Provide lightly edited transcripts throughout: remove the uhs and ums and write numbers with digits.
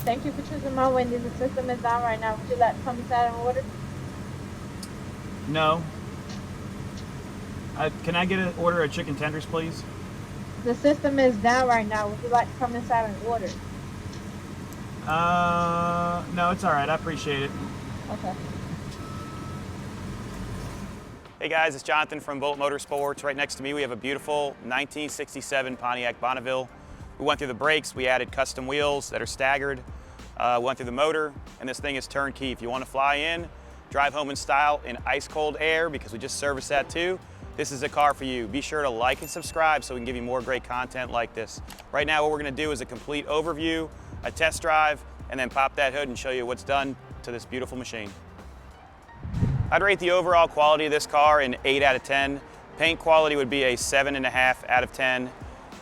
Thank you for choosing my Wendy's. The system is down right now. Would you like to come inside and order? No. Can I get an order of chicken tenders, please? The system is down right now. Would you like to come inside and order? No, it's all right. I appreciate it. Okay. Hey guys, it's Jonathan from Bolt Motorsports. Right next to me we have a beautiful 1967 Pontiac Bonneville. We went through the brakes, we added custom wheels that are staggered, went through the motor, and this thing is turnkey. If you want to fly in, drive home in style in ice cold air, because we just serviced that too, this is a car for you. Be sure to like and subscribe so we can give you more great content like this. Right now what we're going to do is a complete overview, a test drive, and then pop that hood and show you what's done to this beautiful machine. I'd rate the overall quality of this car an 8 out of 10. Paint quality would be a 7.5 out of 10.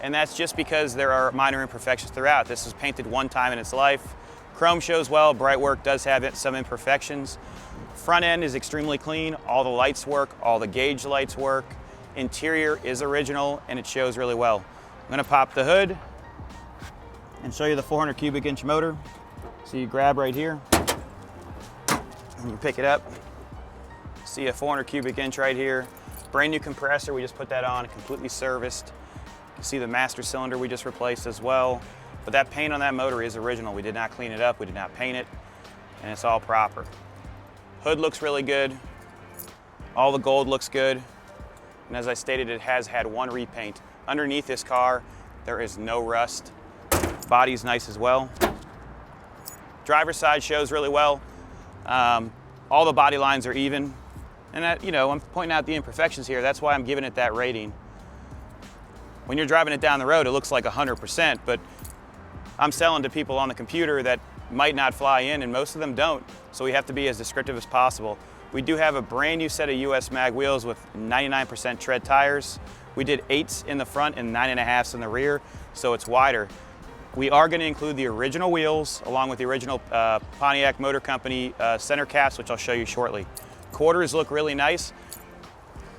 And that's just because there are minor imperfections throughout. This was painted one time in its life. Chrome shows well, bright work does have some imperfections. Front end is extremely clean. All the lights work, all the gauge lights work. Interior is original and it shows really well. I'm gonna pop the hood and show you the 400 cubic inch motor. So you grab right here and you pick it up. See a 400 cubic inch right here. Brand new compressor, we just put that on, completely serviced. You can see the master cylinder we just replaced as well. But that paint on that motor is original. We did not clean it up, we did not paint it, and it's all proper. Hood looks really good. All the gold looks good. And as I stated, it has had one repaint. Underneath this car, there is no rust. Body's nice as well. Driver's side shows really well. All the body lines are even. And that, you know, I'm pointing out the imperfections here. That's why I'm giving it that rating. When you're driving it down the road, it looks like 100%, but I'm selling to people on the computer that might not fly in, and most of them don't. So we have to be as descriptive as possible. We do have a brand new set of US mag wheels with 99% tread tires. We did 8s in the front and 9.5s in the rear, so it's wider. We are going to include the original wheels along with the original Pontiac Motor Company center caps, which I'll show you shortly. Quarters look really nice,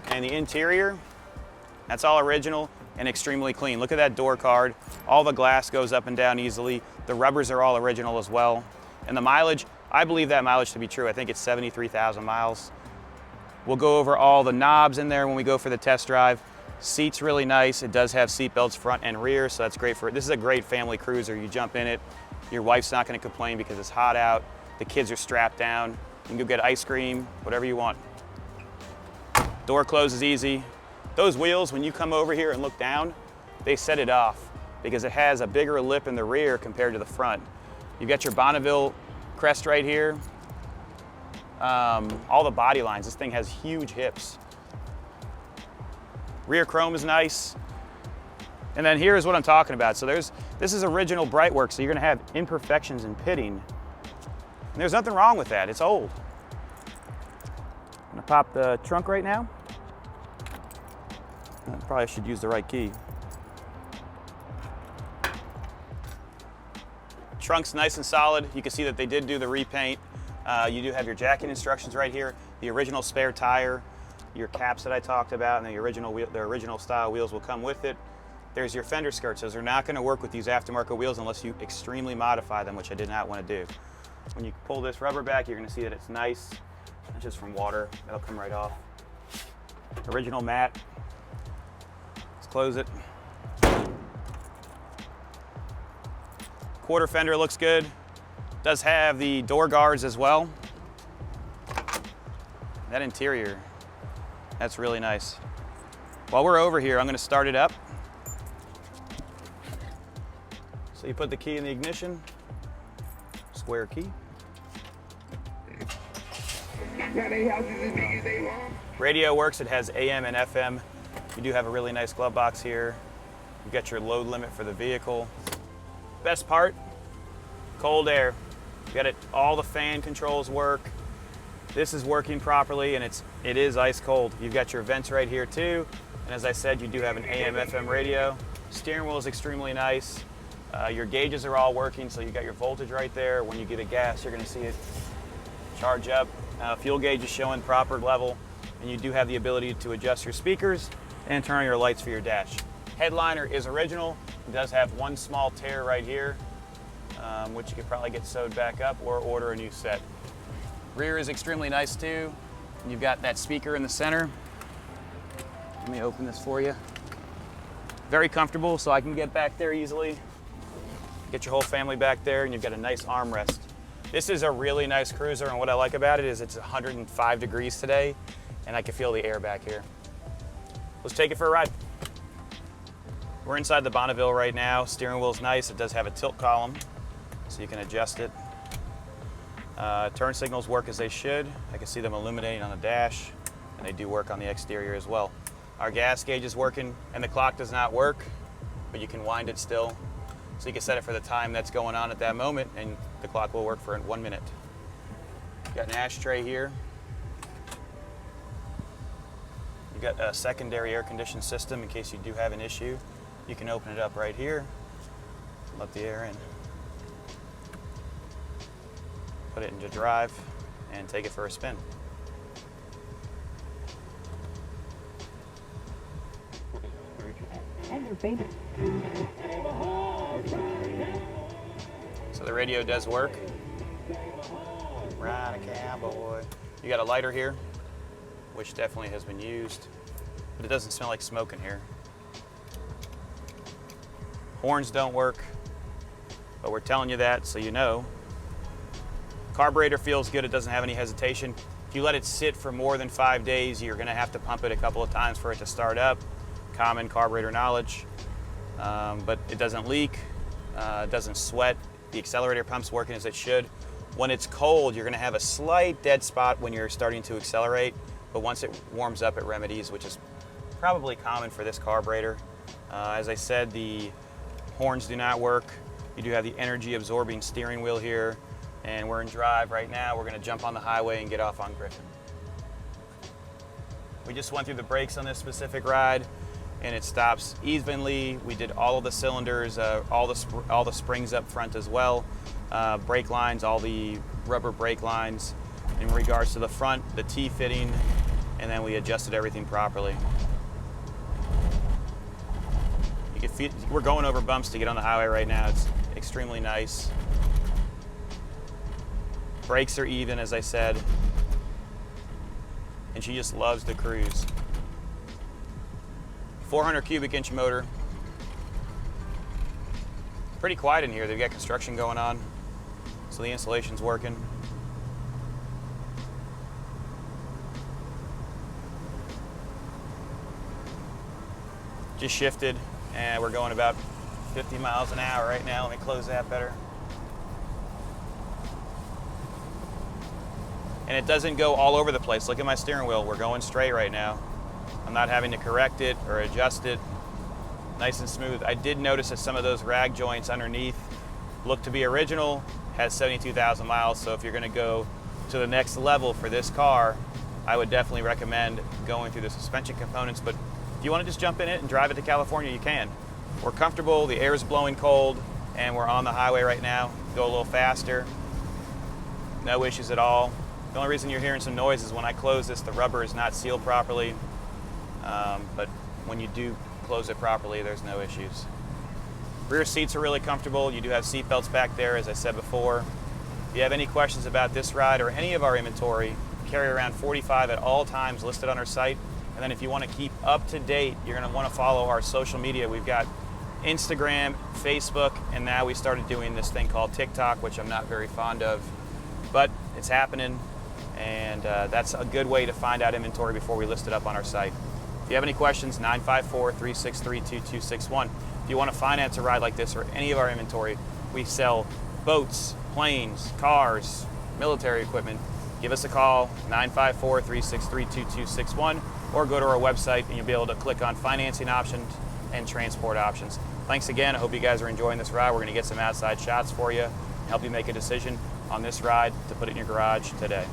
and the interior, that's all original and extremely clean. Look at that door card. All the glass goes up and down easily. The rubbers are all original as well. And the mileage, I believe that mileage to be true. I think it's 73,000 miles. We'll go over all the knobs in there when we go for the test drive. Seat's really nice. It does have seat belts front and rear, so that's great for it. This is a great family cruiser. You jump in it, your wife's not gonna complain because it's hot out. The kids are strapped down. You can go get ice cream, whatever you want. Door closes easy. Those wheels, when you come over here and look down, they set it off because it has a bigger lip in the rear compared to the front. You've got your Bonneville crest right here. All the body lines, this thing has huge hips. Rear chrome is nice. And then here's what I'm talking about. So this is original bright work, so you're gonna have imperfections in pitting. And there's nothing wrong with that, it's old. I'm gonna pop the trunk right now. I probably should use the right key. Trunk's nice and solid. You can see that they did do the repaint. You do have your jacking instructions right here, the original spare tire, your caps that I talked about, and the original style wheels will come with it. There's your Fender Skirts. Those are not gonna work with these aftermarket wheels unless you extremely modify them, which I did not wanna do. When you pull this rubber back, you're gonna see that it's nice. It's just from water, that'll come right off. Original mat. Let's close it. Quarter fender looks good. Does have the door guards as well. That interior, that's really nice. While we're over here, I'm gonna start it up. So you put the key in the ignition, square key. Radio works, it has AM and FM. You do have a really nice glove box here. You got your load limit for the vehicle. Best part, cold air. You got it, all the fan controls work. This is working properly and it is ice cold. You've got your vents right here too. And as I said, you do have an AM FM radio. Steering wheel is extremely nice. Your gauges are all working, so you got your voltage right there. When you give it gas, you're gonna see it charge up. Fuel gauge is showing proper level, and you do have the ability to adjust your speakers and turn on your lights for your dash. Headliner is original. It does have one small tear right here. which you could probably get sewed back up or order a new set. Rear is extremely nice too. You've got that speaker in the center. Let me open this for you. Very comfortable, so I can get back there easily. Get your whole family back there, and you've got a nice armrest. This is a really nice cruiser, and what I like about it is it's 105 degrees today, and I can feel the air back here. Let's take it for a ride. We're inside the Bonneville right now. Steering wheel's nice. It does have a tilt column, so you can adjust it. Turn signals work as they should. I can see them illuminating on the dash, and they do work on the exterior as well. Our gas gauge is working, and the clock does not work, but you can wind it still. So you can set it for the time that's going on at that moment, and the clock will work for 1 minute. Got an ashtray here. You got a secondary air conditioning system in case you do have an issue. You can open it up right here, let the air in. Put it into drive and take it for a spin. So the radio does work. Ride a cowboy. You got a lighter here, which definitely has been used, but it doesn't smell like smoke in here. Horns don't work, but we're telling you that so you know. Carburetor feels good, it doesn't have any hesitation. If you let it sit for more than 5 days, you're gonna have to pump it a couple of times for it to start up. Common carburetor knowledge, but it doesn't leak, it doesn't sweat. The accelerator pump's working as it should. When it's cold, you're gonna have a slight dead spot when you're starting to accelerate, but once it warms up, it remedies, which is probably common for this carburetor. As I said, the horns do not work. You do have the energy absorbing steering wheel here, and we're in drive right now. We're gonna jump on the highway and get off on Griffin. We just went through the brakes on this specific ride, and it stops evenly. We did all of the cylinders, all the springs up front as well, brake lines, all the rubber brake lines. In regards to the front, the T-fitting, and then we adjusted everything properly. You can feel, we're going over bumps to get on the highway right now. It's extremely nice. Brakes are even, as I said, and she just loves the cruise. 400 cubic inch motor. Pretty quiet in here. They've got construction going on, so the insulation's working. Just shifted, and we're going about 50 miles an hour right now. Let me close that better. And it doesn't go all over the place. Look at my steering wheel. We're going straight right now. I'm not having to correct it or adjust it. Nice and smooth. I did notice that some of those rag joints underneath look to be original, has 72,000 miles, so if you're gonna go to the next level for this car, I would definitely recommend going through the suspension components, but if you wanna just jump in it and drive it to California, you can. We're comfortable, the air is blowing cold, and we're on the highway right now. Go a little faster, no issues at all. The only reason you're hearing some noise is when I close this, the rubber is not sealed properly, but when you do close it properly, there's no issues. Rear seats are really comfortable. You do have seat belts back there, as I said before. If you have any questions about this ride or any of our inventory, carry around 45 at all times listed on our site. And then if you want to keep up to date, you're going to want to follow our social media. We've got Instagram, Facebook, and now we started doing this thing called TikTok, which I'm not very fond of, but it's happening, and that's a good way to find out inventory before we list it up on our site. If you have any questions, 954-363-2261. If you want to finance a ride like this or any of our inventory, we sell boats, planes, cars, military equipment. Give us a call, 954-363-2261, or go to our website and you'll be able to click on financing options and transport options. Thanks again. I hope you guys are enjoying this ride. We're going to get some outside shots for you, help you make a decision on this ride to put it in your garage today.